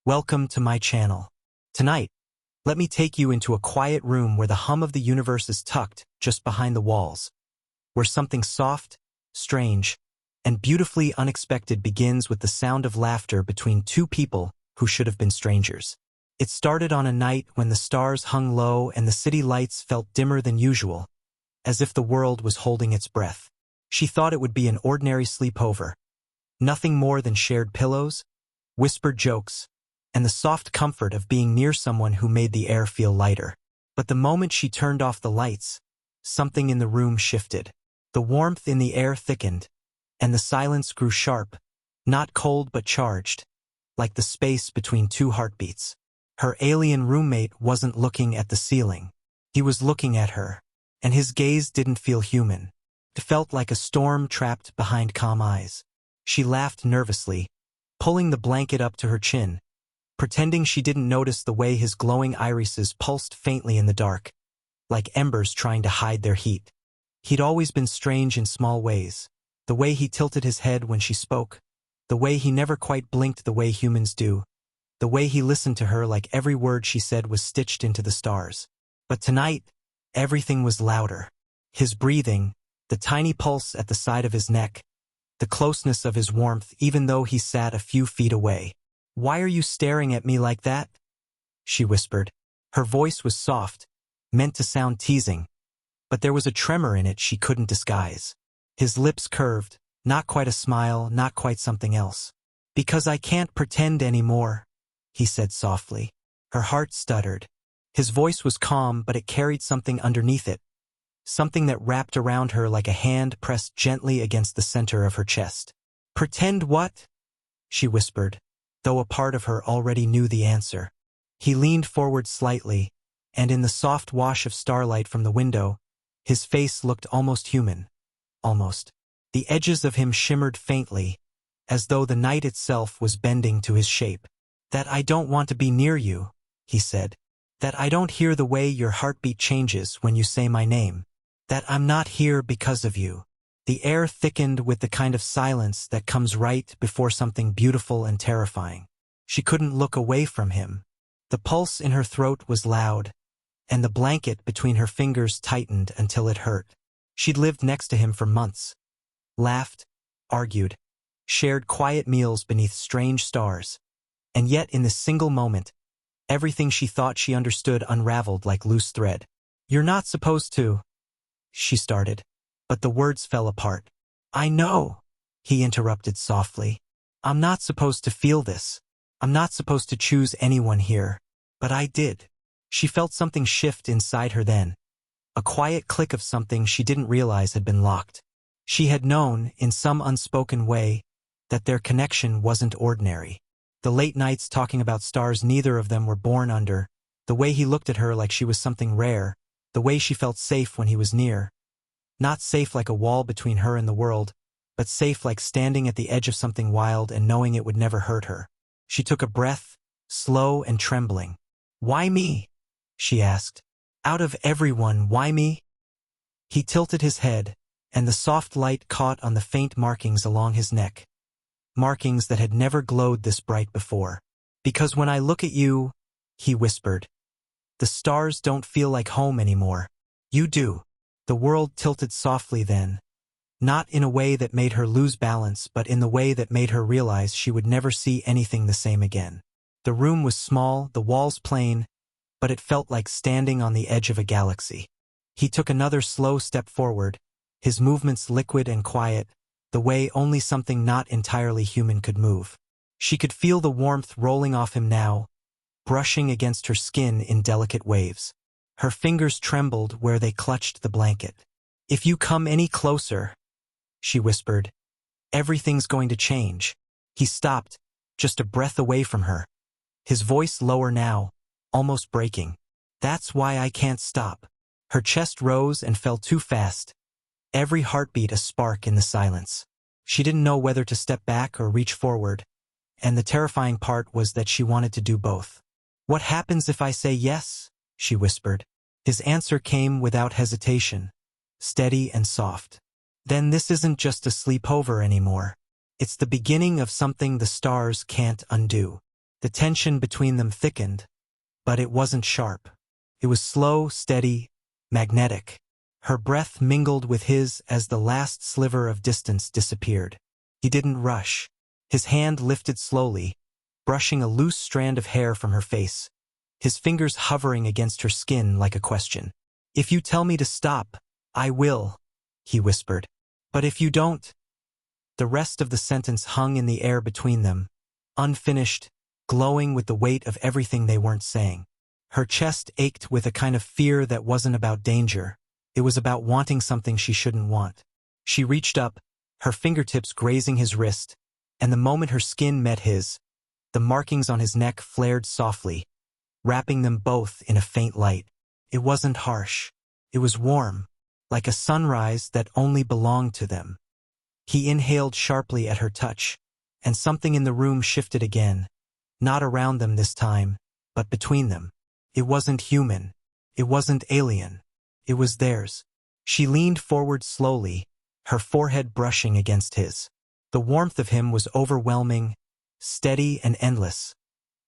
Welcome to my channel. Tonight, let me take you into a quiet room where the hum of the universe is tucked just behind the walls, where something soft, strange, and beautifully unexpected begins with the sound of laughter between two people who should have been strangers. It started on a night when the stars hung low and the city lights felt dimmer than usual, as if the world was holding its breath. She thought it would be an ordinary sleepover, nothing more than shared pillows, whispered jokes, and the soft comfort of being near someone who made the air feel lighter. But the moment she turned off the lights, something in the room shifted. The warmth in the air thickened, and the silence grew sharp, not cold but charged, like the space between two heartbeats. Her alien roommate wasn't looking at the ceiling. He was looking at her, and his gaze didn't feel human. It felt like a storm trapped behind calm eyes. She laughed nervously, pulling the blanket up to her chin, pretending she didn't notice the way his glowing irises pulsed faintly in the dark, like embers trying to hide their heat. He'd always been strange in small ways. The way he tilted his head when she spoke, the way he never quite blinked the way humans do, the way he listened to her like every word she said was stitched into the stars. But tonight, everything was louder. His breathing, the tiny pulse at the side of his neck, the closeness of his warmth even though he sat a few feet away. "Why are you staring at me like that?" she whispered. Her voice was soft, meant to sound teasing, but there was a tremor in it she couldn't disguise. His lips curved, not quite a smile, not quite something else. "Because I can't pretend anymore," he said softly. Her heart stuttered. His voice was calm, but it carried something underneath it, something that wrapped around her like a hand pressed gently against the center of her chest. "Pretend what?" she whispered, though a part of her already knew the answer. He leaned forward slightly, and in the soft wash of starlight from the window, his face looked almost human. Almost. The edges of him shimmered faintly, as though the night itself was bending to his shape. "That I don't want to be near you," he said. "That I don't hear the way your heartbeat changes when you say my name. That I'm not here because of you." The air thickened with the kind of silence that comes right before something beautiful and terrifying. She couldn't look away from him. The pulse in her throat was loud, and the blanket between her fingers tightened until it hurt. She'd lived next to him for months. Laughed, argued, shared quiet meals beneath strange stars. And yet in this single moment, everything she thought she understood unraveled like loose thread. "You're not supposed to," she started. But the words fell apart. "I know," he interrupted softly. "I'm not supposed to feel this. I'm not supposed to choose anyone here. But I did." She felt something shift inside her then. A quiet click of something she didn't realize had been locked. She had known, in some unspoken way, that their connection wasn't ordinary. The late nights talking about stars neither of them were born under, the way he looked at her like she was something rare, the way she felt safe when he was near. Not safe like a wall between her and the world, but safe like standing at the edge of something wild and knowing it would never hurt her. She took a breath, slow and trembling. "Why me?" she asked. "Out of everyone, why me?" He tilted his head, and the soft light caught on the faint markings along his neck. Markings that had never glowed this bright before. "Because when I look at you," he whispered, "the stars don't feel like home anymore. You do." The world tilted softly then, not in a way that made her lose balance, but in the way that made her realize she would never see anything the same again. The room was small, the walls plain, but it felt like standing on the edge of a galaxy. He took another slow step forward, his movements liquid and quiet, the way only something not entirely human could move. She could feel the warmth rolling off him now, brushing against her skin in delicate waves. Her fingers trembled where they clutched the blanket. "If you come any closer," she whispered, "everything's going to change." He stopped, just a breath away from her. His voice lower now, almost breaking. "That's why I can't stop." Her chest rose and fell too fast, every heartbeat a spark in the silence. She didn't know whether to step back or reach forward, and the terrifying part was that she wanted to do both. "What happens if I say yes?" she whispered. His answer came without hesitation, steady and soft. "Then this isn't just a sleepover anymore. It's the beginning of something the stars can't undo." The tension between them thickened, but it wasn't sharp. It was slow, steady, magnetic. Her breath mingled with his as the last sliver of distance disappeared. He didn't rush. His hand lifted slowly, brushing a loose strand of hair from her face, his fingers hovering against her skin like a question. "If you tell me to stop, I will," he whispered. "But if you don't—" The rest of the sentence hung in the air between them, unfinished, glowing with the weight of everything they weren't saying. Her chest ached with a kind of fear that wasn't about danger. It was about wanting something she shouldn't want. She reached up, her fingertips grazing his wrist, and the moment her skin met his, the markings on his neck flared softly, wrapping them both in a faint light. It wasn't harsh. It was warm, like a sunrise that only belonged to them. He inhaled sharply at her touch, and something in the room shifted again, not around them this time, but between them. It wasn't human. It wasn't alien. It was theirs. She leaned forward slowly, her forehead brushing against his. The warmth of him was overwhelming, steady and endless,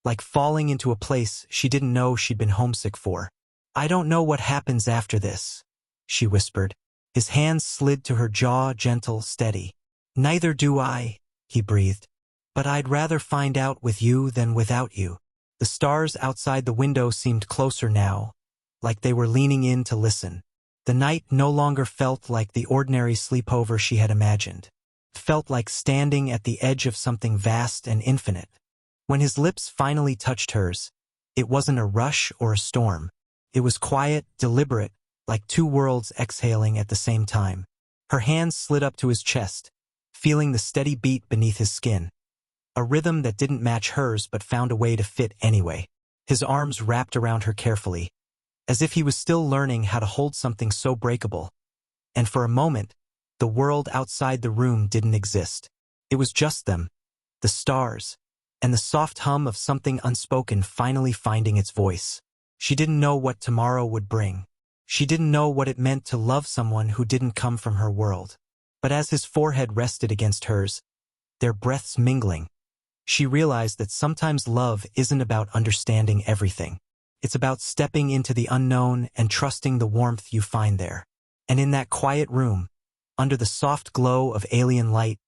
like falling into a place she didn't know she'd been homesick for. "I don't know what happens after this," she whispered. His hands slid to her jaw, gentle, steady. "Neither do I," he breathed. "But I'd rather find out with you than without you." The stars outside the window seemed closer now, like they were leaning in to listen. The night no longer felt like the ordinary sleepover she had imagined. It felt like standing at the edge of something vast and infinite. When his lips finally touched hers, it wasn't a rush or a storm. It was quiet, deliberate, like two worlds exhaling at the same time. Her hands slid up to his chest, feeling the steady beat beneath his skin. A rhythm that didn't match hers but found a way to fit anyway. His arms wrapped around her carefully, as if he was still learning how to hold something so breakable. And for a moment, the world outside the room didn't exist. It was just them, the stars, and the soft hum of something unspoken finally finding its voice. She didn't know what tomorrow would bring. She didn't know what it meant to love someone who didn't come from her world. But as his forehead rested against hers, their breaths mingling, she realized that sometimes love isn't about understanding everything. It's about stepping into the unknown and trusting the warmth you find there. And in that quiet room, under the soft glow of alien light,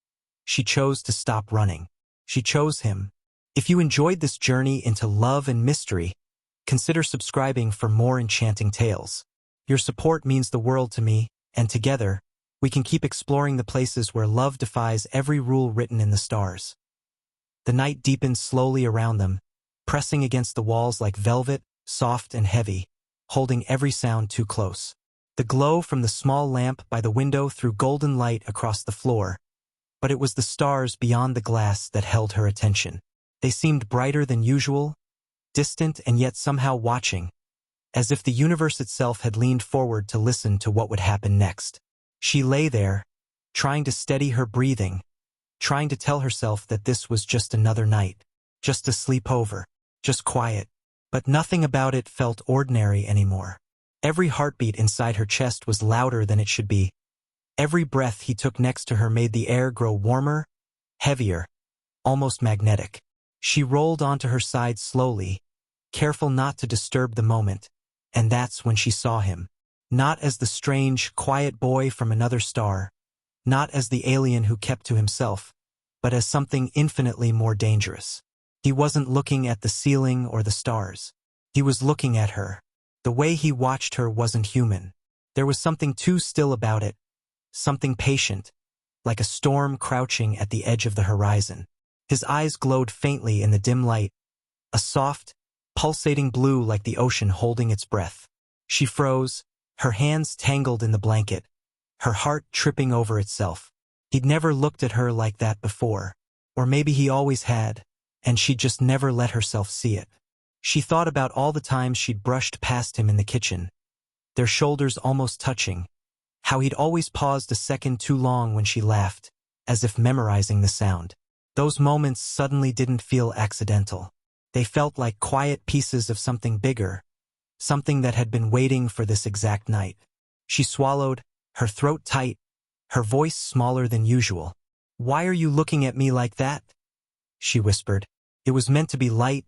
she chose to stop running. She chose him. If you enjoyed this journey into love and mystery, consider subscribing for more enchanting tales. Your support means the world to me, and together, we can keep exploring the places where love defies every rule written in the stars. The night deepened slowly around them, pressing against the walls like velvet, soft and heavy, holding every sound too close. The glow from the small lamp by the window threw golden light across the floor, but it was the stars beyond the glass that held her attention. They seemed brighter than usual, distant and yet somehow watching, as if the universe itself had leaned forward to listen to what would happen next. She lay there, trying to steady her breathing, trying to tell herself that this was just another night, just a sleepover, just quiet. But nothing about it felt ordinary anymore. Every heartbeat inside her chest was louder than it should be. Every breath he took next to her made the air grow warmer, heavier, almost magnetic. She rolled onto her side slowly, careful not to disturb the moment, and that's when she saw him. Not as the strange, quiet boy from another star, not as the alien who kept to himself, but as something infinitely more dangerous. He wasn't looking at the ceiling or the stars. He was looking at her. The way he watched her wasn't human. There was something too still about it, something patient, like a storm crouching at the edge of the horizon. His eyes glowed faintly in the dim light, a soft, pulsating blue like the ocean holding its breath. She froze, her hands tangled in the blanket, her heart tripping over itself. He'd never looked at her like that before, or maybe he always had, and she'd just never let herself see it. She thought about all the times she'd brushed past him in the kitchen, their shoulders almost touching, how he'd always paused a second too long when she laughed, as if memorizing the sound. Those moments suddenly didn't feel accidental. They felt like quiet pieces of something bigger, something that had been waiting for this exact night. She swallowed, her throat tight, her voice smaller than usual. "Why are you looking at me like that?" she whispered. It was meant to be light,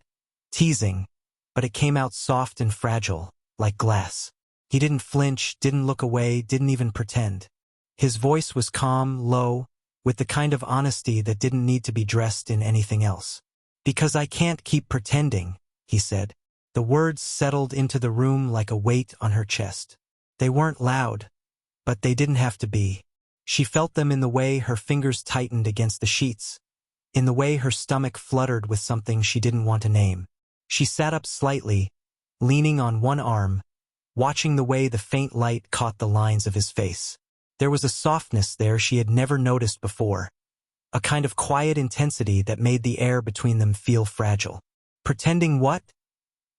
teasing, but it came out soft and fragile, like glass. He didn't flinch, didn't look away, didn't even pretend. His voice was calm, low, with the kind of honesty that didn't need to be dressed in anything else. "Because I can't keep pretending," he said. The words settled into the room like a weight on her chest. They weren't loud, but they didn't have to be. She felt them in the way her fingers tightened against the sheets, in the way her stomach fluttered with something she didn't want to name. She sat up slightly, leaning on one arm, watching the way the faint light caught the lines of his face. There was a softness there she had never noticed before, a kind of quiet intensity that made the air between them feel fragile. "Pretending what?"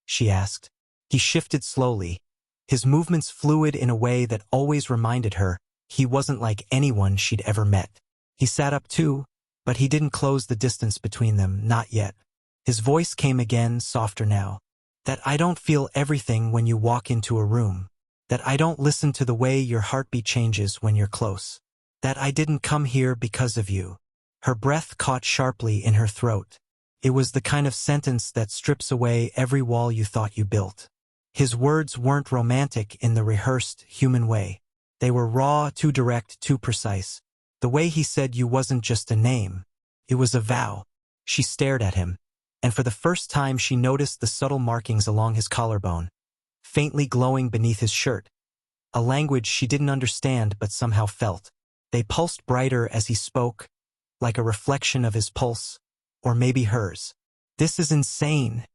she asked. He shifted slowly, his movements fluid in a way that always reminded her he wasn't like anyone she'd ever met. He sat up too, but he didn't close the distance between them, not yet. His voice came again, softer now. "That I don't feel everything when you walk into a room. That I don't listen to the way your heartbeat changes when you're close. That I didn't come here because of you." Her breath caught sharply in her throat. It was the kind of sentence that strips away every wall you thought you built. His words weren't romantic in the rehearsed, human way. They were raw, too direct, too precise. The way he said you wasn't just a name. It was a vow. She stared at him, and for the first time she noticed the subtle markings along his collarbone, faintly glowing beneath his shirt, a language she didn't understand but somehow felt. They pulsed brighter as he spoke, like a reflection of his pulse, or maybe hers. "This is insane,"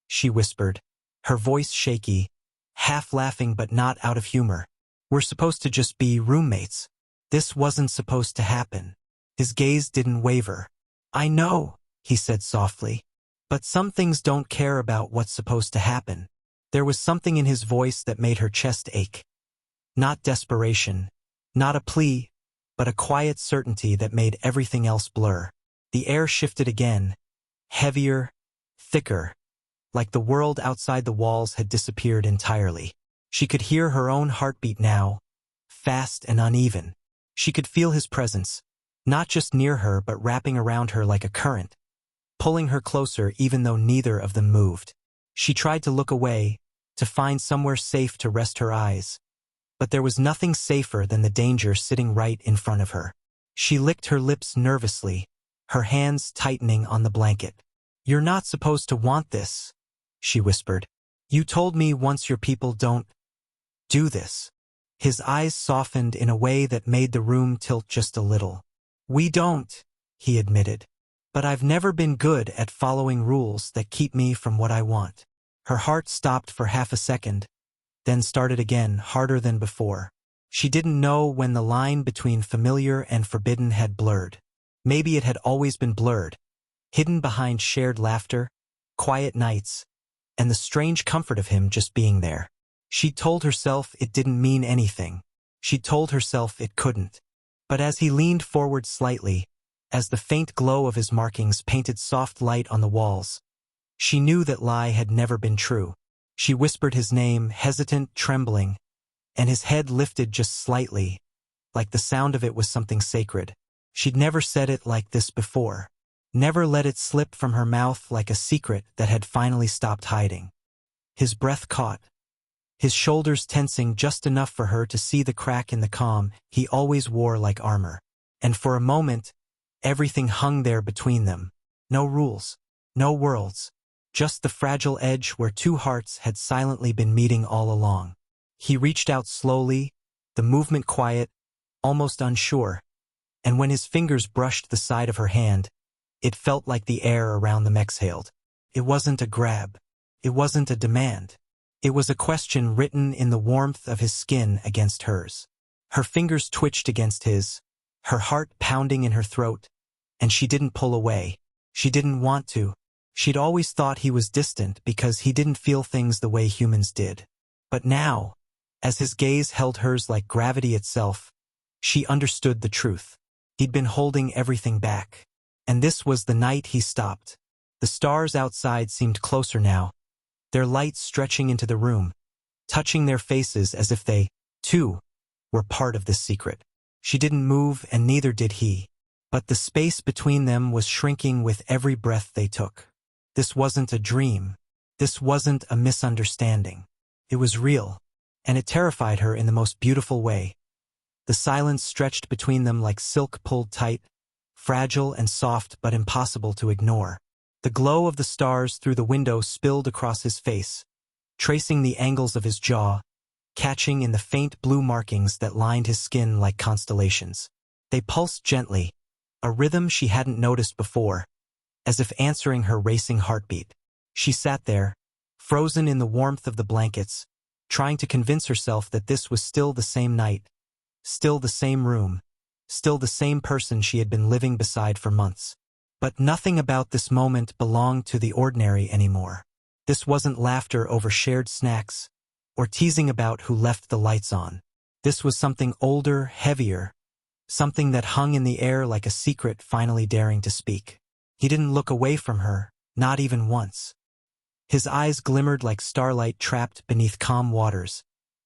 she whispered, her voice shaky, half laughing but not out of humor. "We're supposed to just be roommates. This wasn't supposed to happen." His gaze didn't waver. "I know," he said softly, "but some things don't care about what's supposed to happen." There was something in his voice that made her chest ache. Not desperation, not a plea, but a quiet certainty that made everything else blur. The air shifted again, heavier, thicker, like the world outside the walls had disappeared entirely. She could hear her own heartbeat now, fast and uneven. She could feel his presence, not just near her but wrapping around her like a current, pulling her closer even though neither of them moved. She tried to look away, to find somewhere safe to rest her eyes, but there was nothing safer than the danger sitting right in front of her. She licked her lips nervously, her hands tightening on the blanket. "You're not supposed to want this," she whispered. "You told me once your people don't do this." His eyes softened in a way that made the room tilt just a little. "We don't," he admitted. "But I've never been good at following rules that keep me from what I want." Her heart stopped for half a second, then started again, harder than before. She didn't know when the line between familiar and forbidden had blurred. Maybe it had always been blurred, hidden behind shared laughter, quiet nights, and the strange comfort of him just being there. She told herself it didn't mean anything. She told herself it couldn't. But as he leaned forward slightly, as the faint glow of his markings painted soft light on the walls, she knew that lie had never been true. She whispered his name, hesitant, trembling, and his head lifted just slightly, like the sound of it was something sacred. She'd never said it like this before. Never let it slip from her mouth like a secret that had finally stopped hiding. His breath caught, his shoulders tensing just enough for her to see the crack in the calm he always wore like armor. And for a moment, everything hung there between them. No rules, no worlds, just the fragile edge where two hearts had silently been meeting all along. He reached out slowly, the movement quiet, almost unsure, and when his fingers brushed the side of her hand, it felt like the air around them exhaled. It wasn't a grab. It wasn't a demand. It was a question written in the warmth of his skin against hers. Her fingers twitched against his, her heart pounding in her throat, and she didn't pull away. She didn't want to. She'd always thought he was distant because he didn't feel things the way humans did. But now, as his gaze held hers like gravity itself, she understood the truth. He'd been holding everything back. And this was the night he stopped. The stars outside seemed closer now, their light stretching into the room, touching their faces as if they, too, were part of this secret. She didn't move and neither did he, but the space between them was shrinking with every breath they took. This wasn't a dream. This wasn't a misunderstanding. It was real, and it terrified her in the most beautiful way. The silence stretched between them like silk pulled tight, fragile and soft but impossible to ignore. The glow of the stars through the window spilled across his face, tracing the angles of his jaw, catching in the faint blue markings that lined his skin like constellations. They pulsed gently, a rhythm she hadn't noticed before, as if answering her racing heartbeat. She sat there, frozen in the warmth of the blankets, trying to convince herself that this was still the same night, still the same room, still the same person she had been living beside for months. But nothing about this moment belonged to the ordinary anymore. This wasn't laughter over shared snacks, or teasing about who left the lights on. This was something older, heavier, something that hung in the air like a secret finally daring to speak. He didn't look away from her, not even once. His eyes glimmered like starlight trapped beneath calm waters,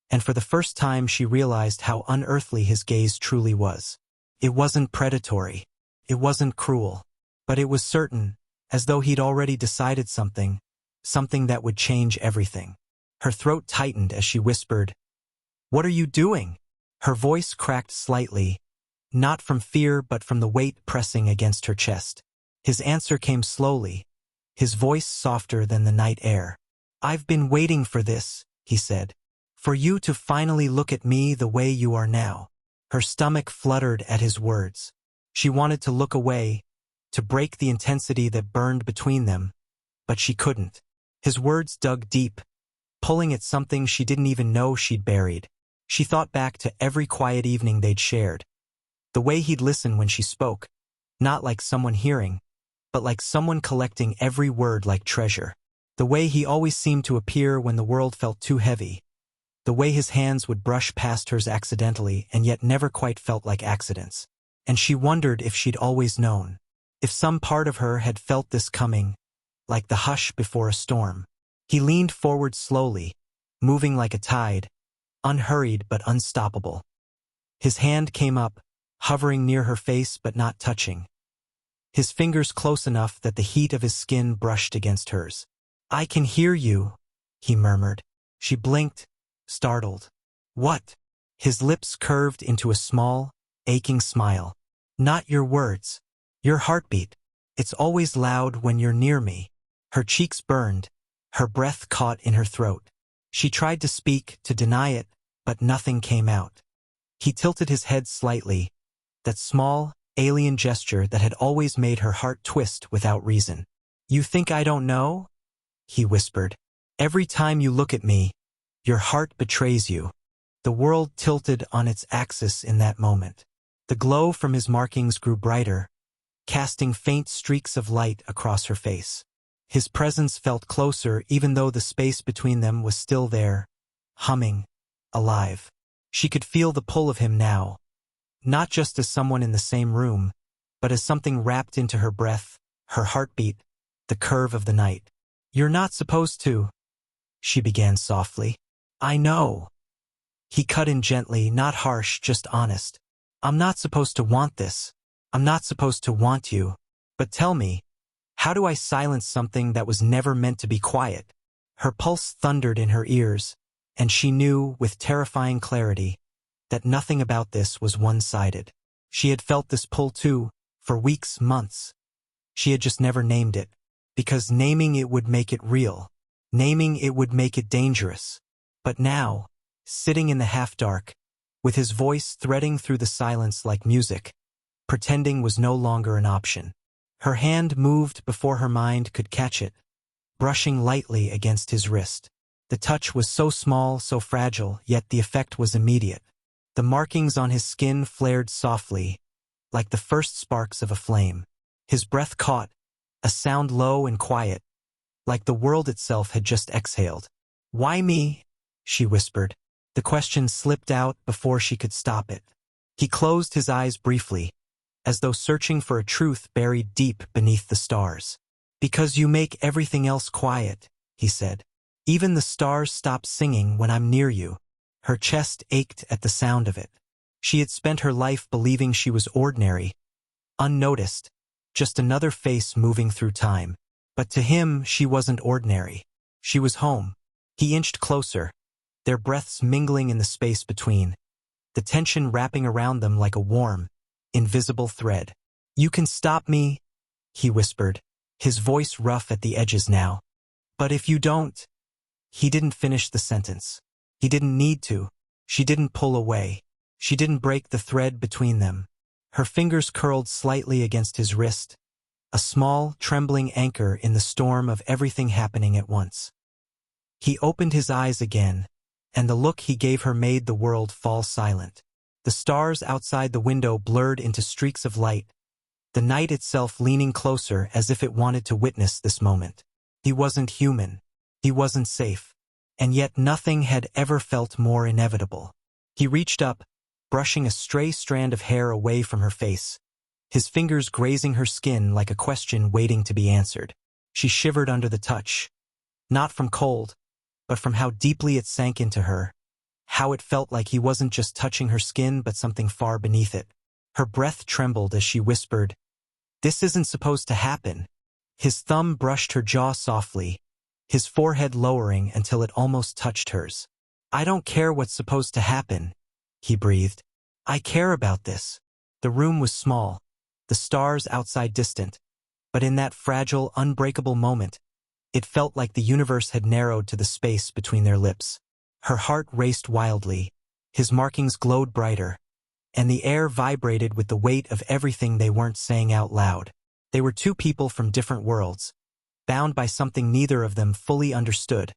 and for the first time she realized how unearthly his gaze truly was. It wasn't predatory. It wasn't cruel. But it was certain, as though he'd already decided something that would change everything. Her throat tightened as she whispered, "What are you doing?" Her voice cracked slightly, not from fear but from the weight pressing against her chest. His answer came slowly, his voice softer than the night air. "I've been waiting for this," he said. "For you to finally look at me the way you are now." Her stomach fluttered at his words. She wanted to look away, to break the intensity that burned between them, but she couldn't. His words dug deep, pulling at something she didn't even know she'd buried. She thought back to every quiet evening they'd shared, the way he'd listen when she spoke, not like someone hearing, but like someone collecting every word like treasure. The way he always seemed to appear when the world felt too heavy. The way his hands would brush past hers accidentally and yet never quite felt like accidents. And she wondered if she'd always known. If some part of her had felt this coming, like the hush before a storm. He leaned forward slowly, moving like a tide, unhurried but unstoppable. His hand came up, hovering near her face but not touching. His fingers close enough that the heat of his skin brushed against hers. "I can hear you," he murmured. She blinked, startled. "What?" His lips curved into a small, aching smile. "Not your words. Your heartbeat. It's always loud when you're near me." Her cheeks burned, her breath caught in her throat. She tried to speak, to deny it, but nothing came out. He tilted his head slightly, that small, alien gesture that had always made her heart twist without reason. "You think I don't know?" he whispered. "Every time you look at me, your heart betrays you." The world tilted on its axis in that moment. The glow from his markings grew brighter, casting faint streaks of light across her face. His presence felt closer even though the space between them was still there, humming, alive. She could feel the pull of him now, not just as someone in the same room, but as something wrapped into her breath, her heartbeat, the curve of the night. "You're not supposed to," she began softly. "I know." He cut in gently, not harsh, just honest. "I'm not supposed to want this. I'm not supposed to want you. But tell me, how do I silence something that was never meant to be quiet?" Her pulse thundered in her ears, and she knew, with terrifying clarity, that nothing about this was one-sided. She had felt this pull too, for weeks, months. She had just never named it, because naming it would make it real. Naming it would make it dangerous. But now, sitting in the half-dark, with his voice threading through the silence like music, pretending was no longer an option. Her hand moved before her mind could catch it, brushing lightly against his wrist. The touch was so small, so fragile, yet the effect was immediate. The markings on his skin flared softly, like the first sparks of a flame. His breath caught, a sound low and quiet, like the world itself had just exhaled. "Why me?" she whispered. The question slipped out before she could stop it. He closed his eyes briefly, as though searching for a truth buried deep beneath the stars. "Because you make everything else quiet," he said. "Even the stars stop singing when I'm near you." Her chest ached at the sound of it. She had spent her life believing she was ordinary, unnoticed, just another face moving through time. But to him, she wasn't ordinary. She was home. He inched closer, their breaths mingling in the space between, the tension wrapping around them like a warm, invisible thread. "You can stop me," he whispered, his voice rough at the edges now. "But if you don't—" He didn't finish the sentence. He didn't need to. She didn't pull away. She didn't break the thread between them. Her fingers curled slightly against his wrist, a small, trembling anchor in the storm of everything happening at once. He opened his eyes again, and the look he gave her made the world fall silent. The stars outside the window blurred into streaks of light, the night itself leaning closer as if it wanted to witness this moment. He wasn't human. He wasn't safe. And yet nothing had ever felt more inevitable. He reached up, brushing a stray strand of hair away from her face, his fingers grazing her skin like a question waiting to be answered. She shivered under the touch, not from cold, but from how deeply it sank into her, how it felt like he wasn't just touching her skin but something far beneath it. Her breath trembled as she whispered, "This isn't supposed to happen." His thumb brushed her jaw softly, his forehead lowering until it almost touched hers. "I don't care what's supposed to happen," he breathed. "I care about this." The room was small, the stars outside distant, but in that fragile, unbreakable moment, it felt like the universe had narrowed to the space between their lips. Her heart raced wildly, his markings glowed brighter, and the air vibrated with the weight of everything they weren't saying out loud. They were two people from different worlds, bound by something neither of them fully understood,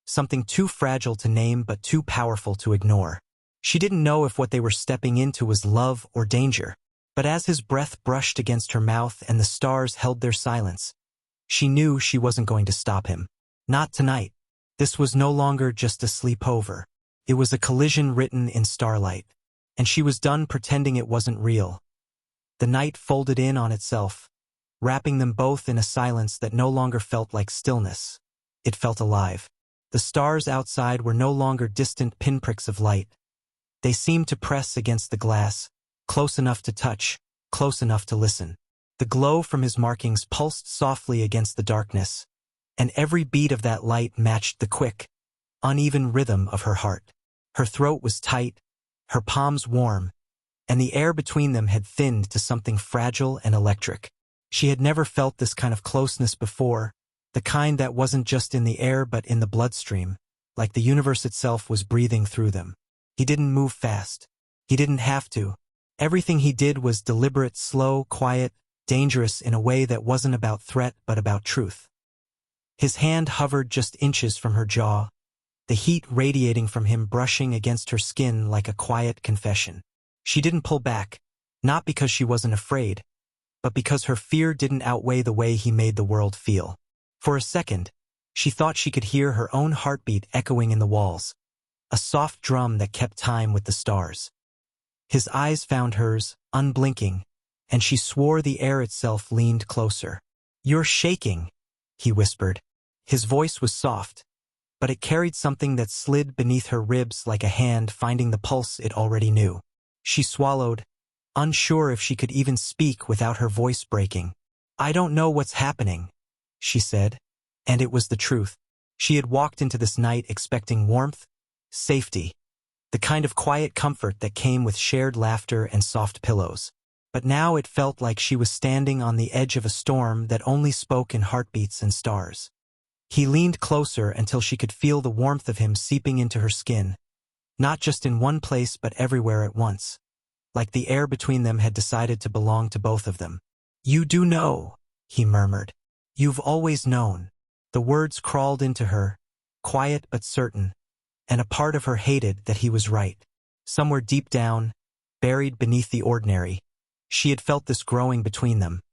something too fragile to name but too powerful to ignore. She didn't know if what they were stepping into was love or danger, but as his breath brushed against her mouth and the stars held their silence, she knew she wasn't going to stop him. Not tonight. This was no longer just a sleepover. It was a collision written in starlight, and she was done pretending it wasn't real. The night folded in on itself, wrapping them both in a silence that no longer felt like stillness. It felt alive. The stars outside were no longer distant pinpricks of light. They seemed to press against the glass, close enough to touch, close enough to listen. The glow from his markings pulsed softly against the darkness, and every beat of that light matched the quick, uneven rhythm of her heart. Her throat was tight, her palms warm, and the air between them had thinned to something fragile and electric. She had never felt this kind of closeness before, the kind that wasn't just in the air but in the bloodstream, like the universe itself was breathing through them. He didn't move fast. He didn't have to. Everything he did was deliberate, slow, quiet, dangerous in a way that wasn't about threat but about truth. His hand hovered just inches from her jaw, the heat radiating from him brushing against her skin like a quiet confession. She didn't pull back, not because she wasn't afraid, but because her fear didn't outweigh the way he made the world feel. For a second, she thought she could hear her own heartbeat echoing in the walls, a soft drum that kept time with the stars. His eyes found hers, unblinking, and she swore the air itself leaned closer. "You're shaking," he whispered. His voice was soft, but it carried something that slid beneath her ribs like a hand finding the pulse it already knew. She swallowed, unsure if she could even speak without her voice breaking. "I don't know what's happening," she said, and it was the truth. She had walked into this night expecting warmth, safety, the kind of quiet comfort that came with shared laughter and soft pillows. But now it felt like she was standing on the edge of a storm that only spoke in heartbeats and stars. He leaned closer until she could feel the warmth of him seeping into her skin, not just in one place but everywhere at once, like the air between them had decided to belong to both of them. "You do know," he murmured. "You've always known." The words crawled into her, quiet but certain, and a part of her hated that he was right. Somewhere deep down, buried beneath the ordinary, she had felt this growing between them.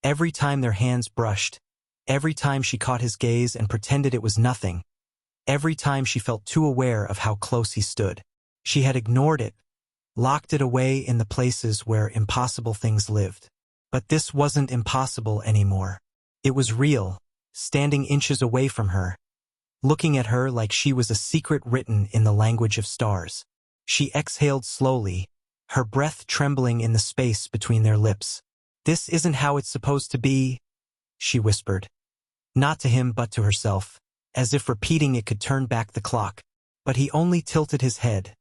Every time their hands brushed, every time she caught his gaze and pretended it was nothing, every time she felt too aware of how close he stood, she had ignored it, locked it away in the places where impossible things lived. But this wasn't impossible anymore. It was real, standing inches away from her, looking at her like she was a secret written in the language of stars. She exhaled slowly, her breath trembling in the space between their lips. "This isn't how it's supposed to be," she whispered. Not to him but to herself, as if repeating it could turn back the clock. But he only tilted his head,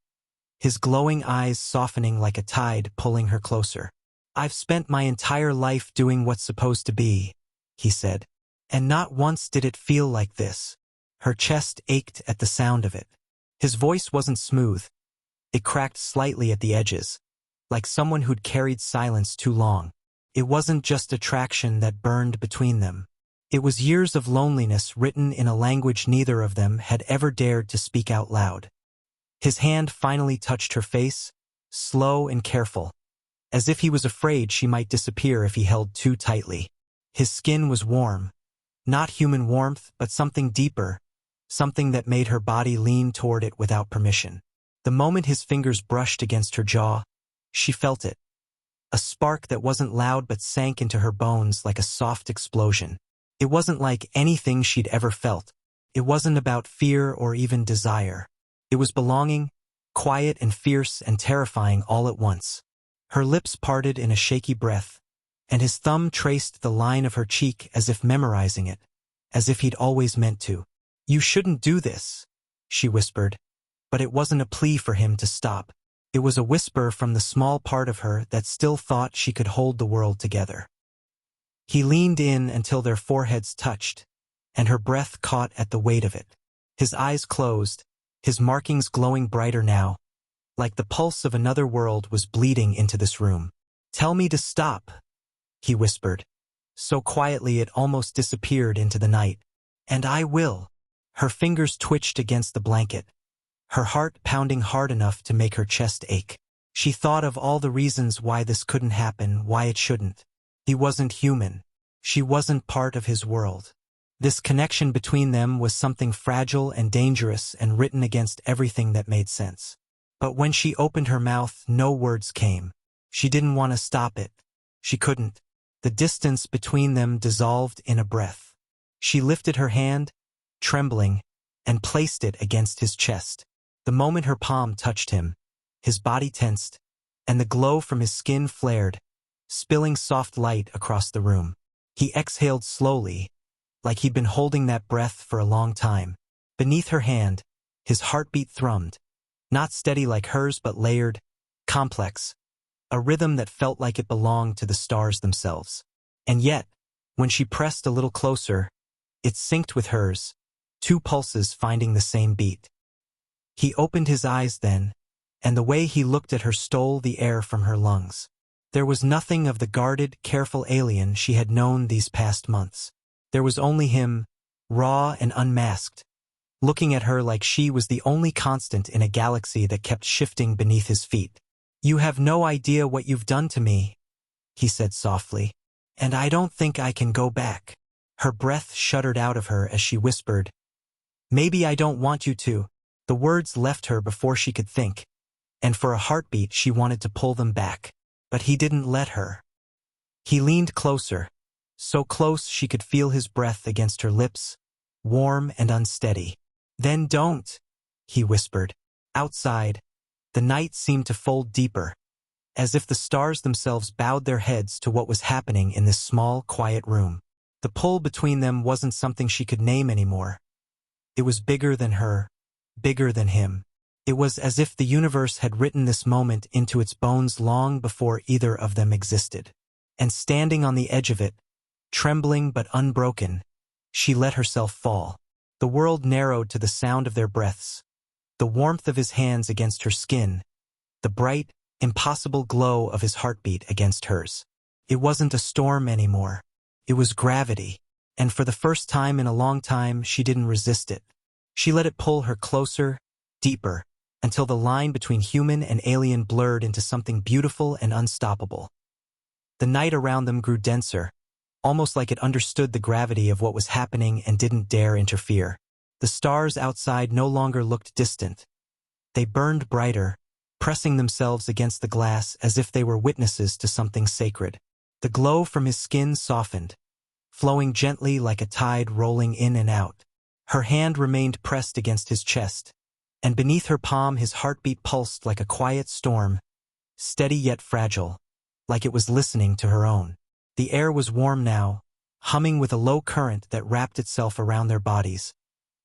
his glowing eyes softening like a tide pulling her closer. "I've spent my entire life doing what's supposed to be," he said. "And not once did it feel like this." Her chest ached at the sound of it. His voice wasn't smooth. It cracked slightly at the edges, like someone who'd carried silence too long. It wasn't just attraction that burned between them. It was years of loneliness written in a language neither of them had ever dared to speak out loud. His hand finally touched her face, slow and careful, as if he was afraid she might disappear if he held too tightly. His skin was warm, not human warmth, but something deeper, something that made her body lean toward it without permission. The moment his fingers brushed against her jaw, she felt it. A spark that wasn't loud but sank into her bones like a soft explosion. It wasn't like anything she'd ever felt. It wasn't about fear or even desire. It was belonging, quiet and fierce and terrifying all at once. Her lips parted in a shaky breath, and his thumb traced the line of her cheek as if memorizing it, as if he'd always meant to. "You shouldn't do this," she whispered, but it wasn't a plea for him to stop. It was a whisper from the small part of her that still thought she could hold the world together. He leaned in until their foreheads touched, and her breath caught at the weight of it. His eyes closed, his markings glowing brighter now, like the pulse of another world was bleeding into this room. "Tell me to stop," he whispered, so quietly it almost disappeared into the night. "And I will." Her fingers twitched against the blanket, her heart pounding hard enough to make her chest ache. She thought of all the reasons why this couldn't happen, why it shouldn't. He wasn't human. She wasn't part of his world. This connection between them was something fragile and dangerous and written against everything that made sense. But when she opened her mouth, no words came. She didn't want to stop it. She couldn't. The distance between them dissolved in a breath. She lifted her hand, trembling, and placed it against his chest. The moment her palm touched him, his body tensed, and the glow from his skin flared, spilling soft light across the room. He exhaled slowly, like he'd been holding that breath for a long time. Beneath her hand, his heartbeat thrummed, not steady like hers but layered, complex, a rhythm that felt like it belonged to the stars themselves. And yet, when she pressed a little closer, it synced with hers, two pulses finding the same beat. He opened his eyes then, and the way he looked at her stole the air from her lungs. There was nothing of the guarded, careful alien she had known these past months. There was only him, raw and unmasked, looking at her like she was the only constant in a galaxy that kept shifting beneath his feet. "You have no idea what you've done to me," he said softly, "and I don't think I can go back." Her breath shuddered out of her as she whispered, "Maybe I don't want you to." The words left her before she could think, and for a heartbeat she wanted to pull them back. But he didn't let her. He leaned closer, so close she could feel his breath against her lips, warm and unsteady. "Then don't," he whispered. Outside, the night seemed to fold deeper, as if the stars themselves bowed their heads to what was happening in this small, quiet room. The pull between them wasn't something she could name anymore. It was bigger than her, bigger than him. It was as if the universe had written this moment into its bones long before either of them existed. And standing on the edge of it, trembling but unbroken, she let herself fall. The world narrowed to the sound of their breaths, the warmth of his hands against her skin, the bright, impossible glow of his heartbeat against hers. It wasn't a storm anymore. It was gravity, and for the first time in a long time she didn't resist it. She let it pull her closer, deeper, until the line between human and alien blurred into something beautiful and unstoppable. The night around them grew denser, almost like it understood the gravity of what was happening and didn't dare interfere. The stars outside no longer looked distant. They burned brighter, pressing themselves against the glass as if they were witnesses to something sacred. The glow from his skin softened, flowing gently like a tide rolling in and out. Her hand remained pressed against his chest, and beneath her palm his heartbeat pulsed like a quiet storm, steady yet fragile, like it was listening to her own. The air was warm now, humming with a low current that wrapped itself around their bodies,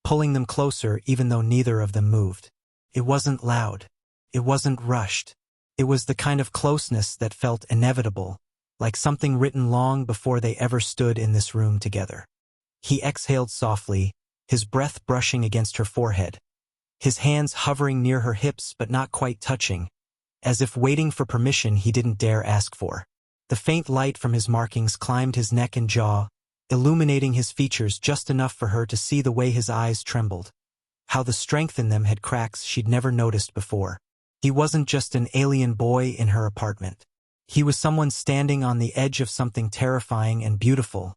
pulling them closer even though neither of them moved. It wasn't loud. It wasn't rushed. It was the kind of closeness that felt inevitable, like something written long before they ever stood in this room together. He exhaled softly, his breath brushing against her forehead, his hands hovering near her hips but not quite touching, as if waiting for permission he didn't dare ask for. The faint light from his markings climbed his neck and jaw, illuminating his features just enough for her to see the way his eyes trembled, how the strength in them had cracks she'd never noticed before. He wasn't just an alien boy in her apartment. He was someone standing on the edge of something terrifying and beautiful,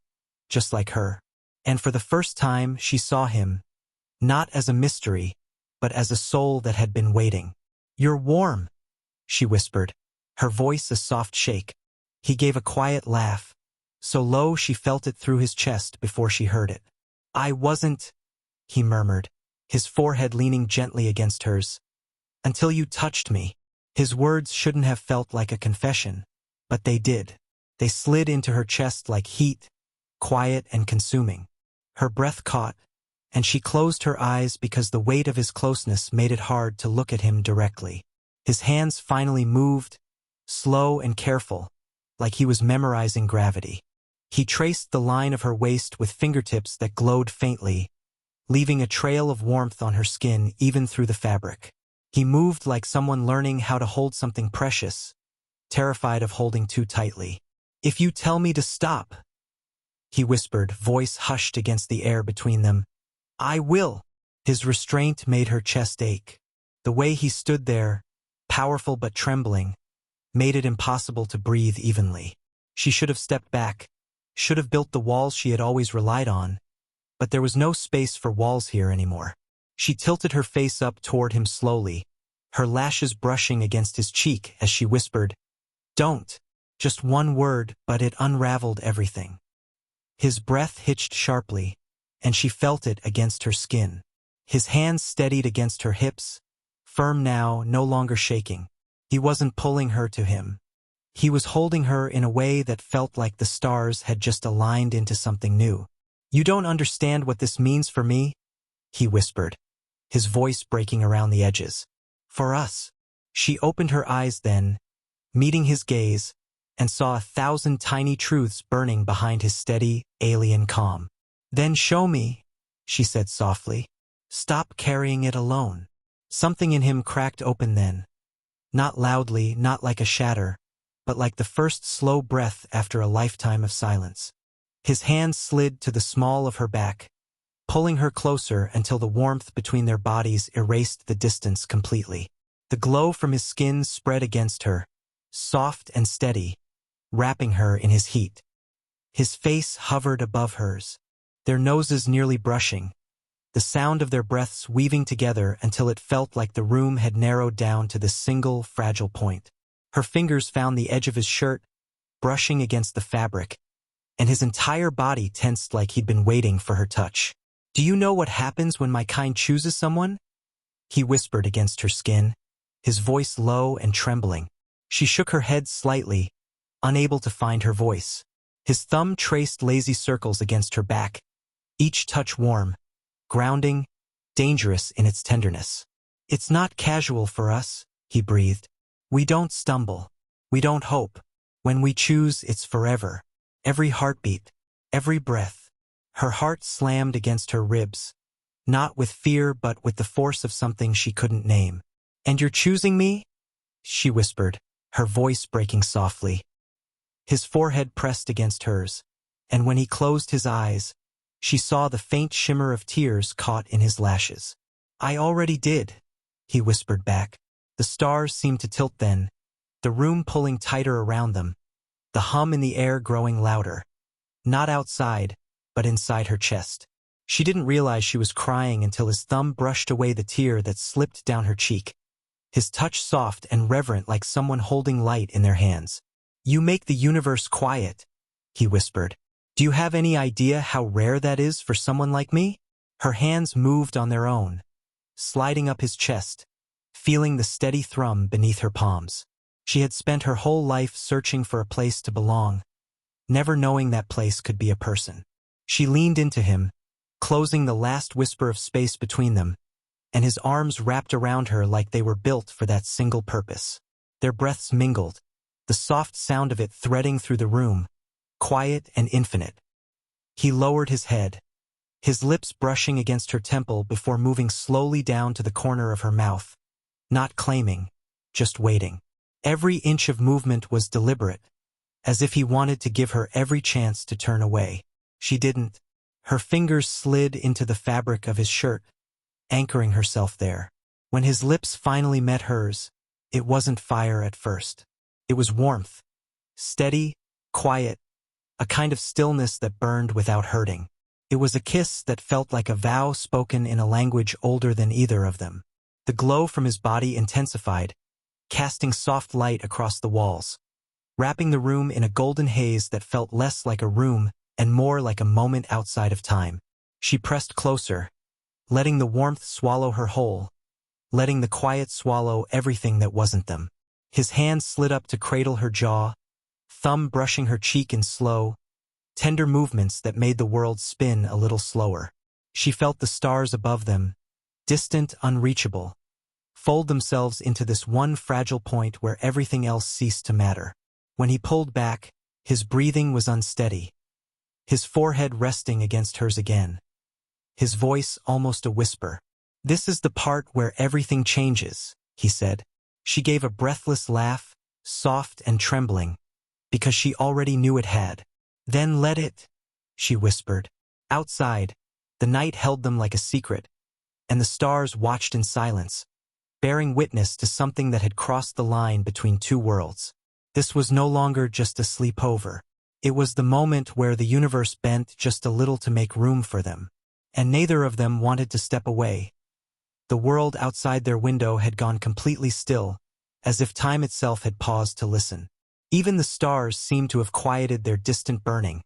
just like her. And for the first time she saw him, not as a mystery, but as a soul that had been waiting. "You're warm," she whispered, her voice a soft shake. He gave a quiet laugh, so low she felt it through his chest before she heard it. "I wasn't," he murmured, his forehead leaning gently against hers, "until you touched me." His words shouldn't have felt like a confession, but they did. They slid into her chest like heat, quiet and consuming. Her breath caught, and she closed her eyes because the weight of his closeness made it hard to look at him directly. His hands finally moved, slow and careful, like he was memorizing gravity. He traced the line of her waist with fingertips that glowed faintly, leaving a trail of warmth on her skin even through the fabric. He moved like someone learning how to hold something precious, terrified of holding too tightly. "If you tell me to stop," he whispered, voice hushed against the air between them, "I will." His restraint made her chest ache. The way he stood there, powerful but trembling, made it impossible to breathe evenly. She should have stepped back, should have built the walls she had always relied on, but there was no space for walls here anymore. She tilted her face up toward him slowly, her lashes brushing against his cheek as she whispered, "Don't." Just one word, but it unraveled everything. His breath hitched sharply, and she felt it against her skin. His hands steadied against her hips, firm now, no longer shaking. He wasn't pulling her to him. He was holding her in a way that felt like the stars had just aligned into something new. "You don't understand what this means for me," he whispered, his voice breaking around the edges. "For us." She opened her eyes then, meeting his gaze, and saw 1,000 tiny truths burning behind his steady, alien calm. "Then show me," she said softly. "Stop carrying it alone." Something in him cracked open then. Not loudly, not like a shatter, but like the first slow breath after a lifetime of silence. His hand slid to the small of her back, pulling her closer until the warmth between their bodies erased the distance completely. The glow from his skin spread against her, soft and steady, wrapping her in his heat. His face hovered above hers, their noses nearly brushing, the sound of their breaths weaving together until it felt like the room had narrowed down to this single, fragile point. Her fingers found the edge of his shirt, brushing against the fabric, and his entire body tensed like he'd been waiting for her touch. "Do you know what happens when my kind chooses someone?" he whispered against her skin, his voice low and trembling. She shook her head slightly, unable to find her voice. His thumb traced lazy circles against her back, each touch warm, grounding, dangerous in its tenderness. "It's not casual for us," he breathed. "We don't stumble. We don't hope. When we choose, it's forever. Every heartbeat, every breath." Her heart slammed against her ribs, not with fear but with the force of something she couldn't name. "And you're choosing me?" she whispered, her voice breaking softly. His forehead pressed against hers, and when he closed his eyes, she saw the faint shimmer of tears caught in his lashes. "I already did," he whispered back. The stars seemed to tilt then, the room pulling tighter around them, the hum in the air growing louder. Not outside, but inside her chest. She didn't realize she was crying until his thumb brushed away the tear that slipped down her cheek, his touch soft and reverent like someone holding light in their hands. "You make the universe quiet," he whispered. "Do you have any idea how rare that is for someone like me?" Her hands moved on their own, sliding up his chest, feeling the steady thrum beneath her palms. She had spent her whole life searching for a place to belong, never knowing that place could be a person. She leaned into him, closing the last whisper of space between them, and his arms wrapped around her like they were built for that single purpose. Their breaths mingled, the soft sound of it threading through the room, quiet and infinite. He lowered his head, his lips brushing against her temple before moving slowly down to the corner of her mouth, not claiming, just waiting. Every inch of movement was deliberate, as if he wanted to give her every chance to turn away. She didn't. Her fingers slid into the fabric of his shirt, anchoring herself there. When his lips finally met hers, it wasn't fire at first. It was warmth. Steady, quiet, a kind of stillness that burned without hurting. It was a kiss that felt like a vow spoken in a language older than either of them. The glow from his body intensified, casting soft light across the walls, wrapping the room in a golden haze that felt less like a room and more like a moment outside of time. She pressed closer, letting the warmth swallow her whole, letting the quiet swallow everything that wasn't them. His hand slid up to cradle her jaw, thumb brushing her cheek in slow, tender movements that made the world spin a little slower. She felt the stars above them, distant, unreachable, fold themselves into this one fragile point where everything else ceased to matter. When he pulled back, his breathing was unsteady, his forehead resting against hers again, his voice almost a whisper. "This is the part where everything changes," he said. She gave a breathless laugh, soft and trembling, because she already knew it had. "Then let it," she whispered. Outside, the night held them like a secret, and the stars watched in silence, bearing witness to something that had crossed the line between two worlds. This was no longer just a sleepover. It was the moment where the universe bent just a little to make room for them, and neither of them wanted to step away. The world outside their window had gone completely still, as if time itself had paused to listen. Even the stars seemed to have quieted their distant burning,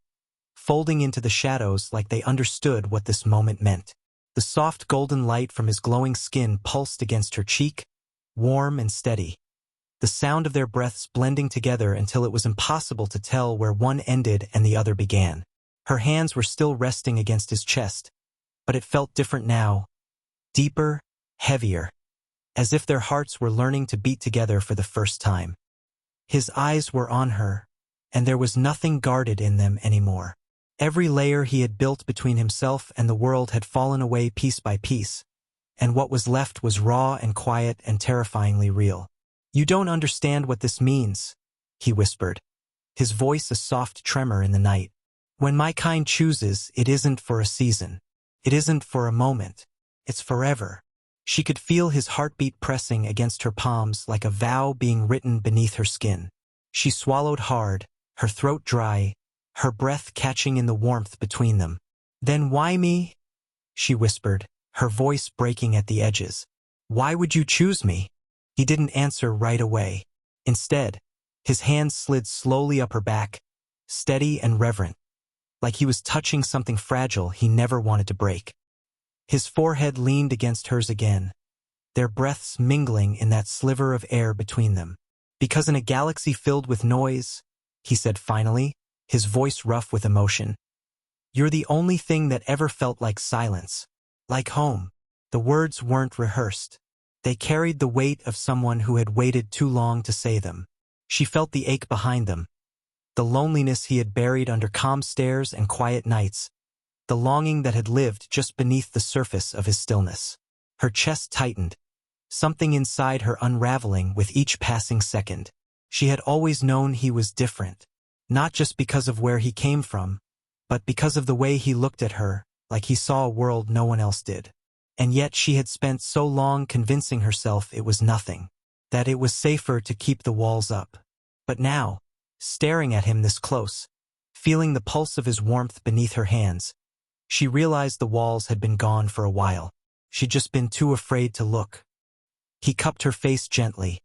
folding into the shadows like they understood what this moment meant. The soft golden light from his glowing skin pulsed against her cheek, warm and steady, the sound of their breaths blending together until it was impossible to tell where one ended and the other began. Her hands were still resting against his chest, but it felt different now, deeper, heavier, as if their hearts were learning to beat together for the first time. His eyes were on her, and there was nothing guarded in them anymore. Every layer he had built between himself and the world had fallen away piece by piece, and what was left was raw and quiet and terrifyingly real. "You don't understand what this means," he whispered, his voice a soft tremor in the night. "When my kind chooses, it isn't for a season. It isn't for a moment. It's forever." She could feel his heartbeat pressing against her palms like a vow being written beneath her skin. She swallowed hard, her throat dry, her breath catching in the warmth between them. "Then why me?" she whispered, her voice breaking at the edges. "Why would you choose me?" He didn't answer right away. Instead, his hand slid slowly up her back, steady and reverent, like he was touching something fragile he never wanted to break. His forehead leaned against hers again, their breaths mingling in that sliver of air between them. "Because in a galaxy filled with noise," he said finally, his voice rough with emotion, "you're the only thing that ever felt like silence, like home." The words weren't rehearsed. They carried the weight of someone who had waited too long to say them. She felt the ache behind them, the loneliness he had buried under calm stares and quiet nights, the longing that had lived just beneath the surface of his stillness. Her chest tightened, something inside her unraveling with each passing second. She had always known he was different, not just because of where he came from, but because of the way he looked at her, like he saw a world no one else did. And yet she had spent so long convincing herself it was nothing, that it was safer to keep the walls up. But now, staring at him this close, feeling the pulse of his warmth beneath her hands, she realized the walls had been gone for a while. She'd just been too afraid to look. He cupped her face gently,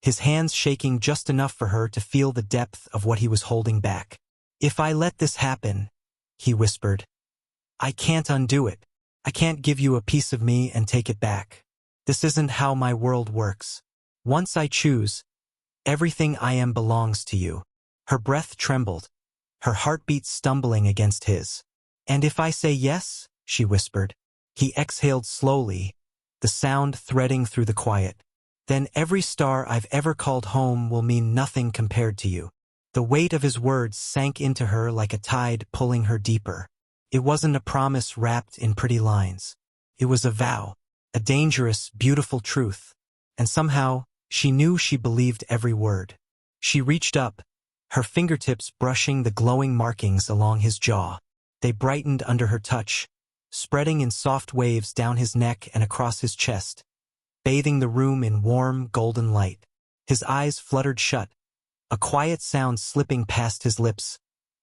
his hands shaking just enough for her to feel the depth of what he was holding back. "If I let this happen," he whispered, "I can't undo it. I can't give you a piece of me and take it back. This isn't how my world works. Once I choose, everything I am belongs to you." Her breath trembled, her heartbeat stumbling against his. "And if I say yes?" she whispered. He exhaled slowly, the sound threading through the quiet. "Then every star I've ever called home will mean nothing compared to you." The weight of his words sank into her like a tide pulling her deeper. It wasn't a promise wrapped in pretty lines. It was a vow, a dangerous, beautiful truth. And somehow, she knew she believed every word. She reached up, her fingertips brushing the glowing markings along his jaw. They brightened under her touch, spreading in soft waves down his neck and across his chest, bathing the room in warm, golden light. His eyes fluttered shut, a quiet sound slipping past his lips,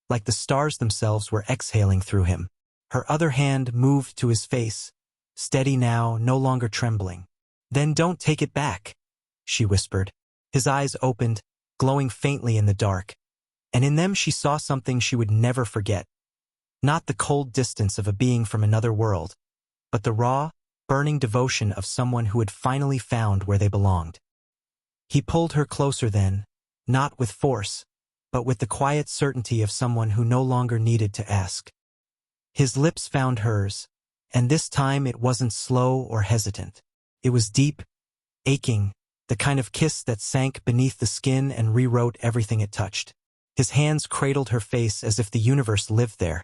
like the stars themselves were exhaling through him. Her other hand moved to his face, steady now, no longer trembling. "Then don't take it back," she whispered. His eyes opened, glowing faintly in the dark, and in them she saw something she would never forget. Not the cold distance of a being from another world, but the raw, burning devotion of someone who had finally found where they belonged. He pulled her closer then, not with force, but with the quiet certainty of someone who no longer needed to ask. His lips found hers, and this time it wasn't slow or hesitant. It was deep, aching, the kind of kiss that sank beneath the skin and rewrote everything it touched. His hands cradled her face as if the universe lived there,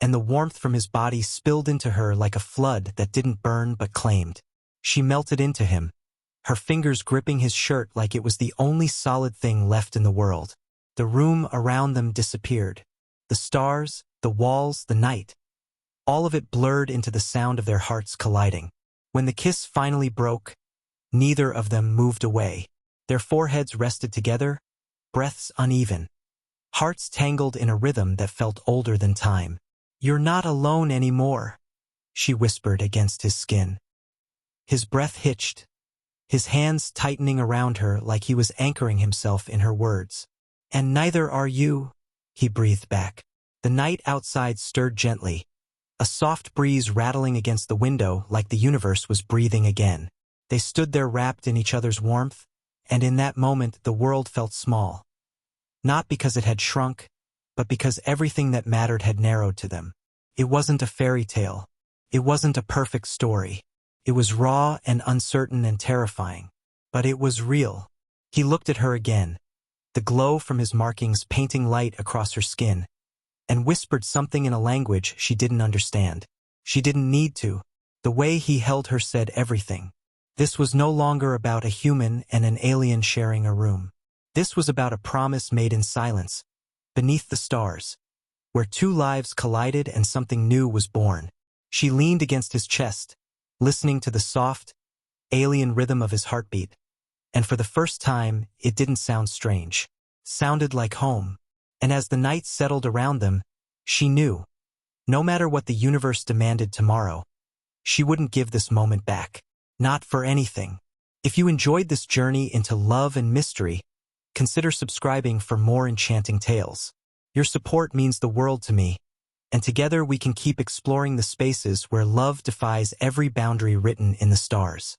and the warmth from his body spilled into her like a flood that didn't burn but claimed. She melted into him, her fingers gripping his shirt like it was the only solid thing left in the world. The room around them disappeared. The stars, the walls, the night. All of it blurred into the sound of their hearts colliding. When the kiss finally broke, neither of them moved away. Their foreheads rested together, breaths uneven, hearts tangled in a rhythm that felt older than time. "You're not alone anymore," she whispered against his skin. His breath hitched, his hands tightening around her like he was anchoring himself in her words. "And neither are you," he breathed back. The night outside stirred gently, a soft breeze rattling against the window like the universe was breathing again. They stood there wrapped in each other's warmth, and in that moment the world felt small. Not because it had shrunk, but because everything that mattered had narrowed to them. It wasn't a fairy tale. It wasn't a perfect story. It was raw and uncertain and terrifying. But it was real. He looked at her again, the glow from his markings painting light across her skin, and whispered something in a language she didn't understand. She didn't need to. The way he held her said everything. This was no longer about a human and an alien sharing a room. This was about a promise made in silence, beneath the stars, where two lives collided and something new was born. She leaned against his chest, listening to the soft, alien rhythm of his heartbeat, and for the first time, it didn't sound strange. Sounded like home. And as the night settled around them, she knew, no matter what the universe demanded tomorrow, she wouldn't give this moment back. Not for anything. If you enjoyed this journey into love and mystery, consider subscribing for more enchanting tales. Your support means the world to me, and together we can keep exploring the spaces where love defies every boundary written in the stars.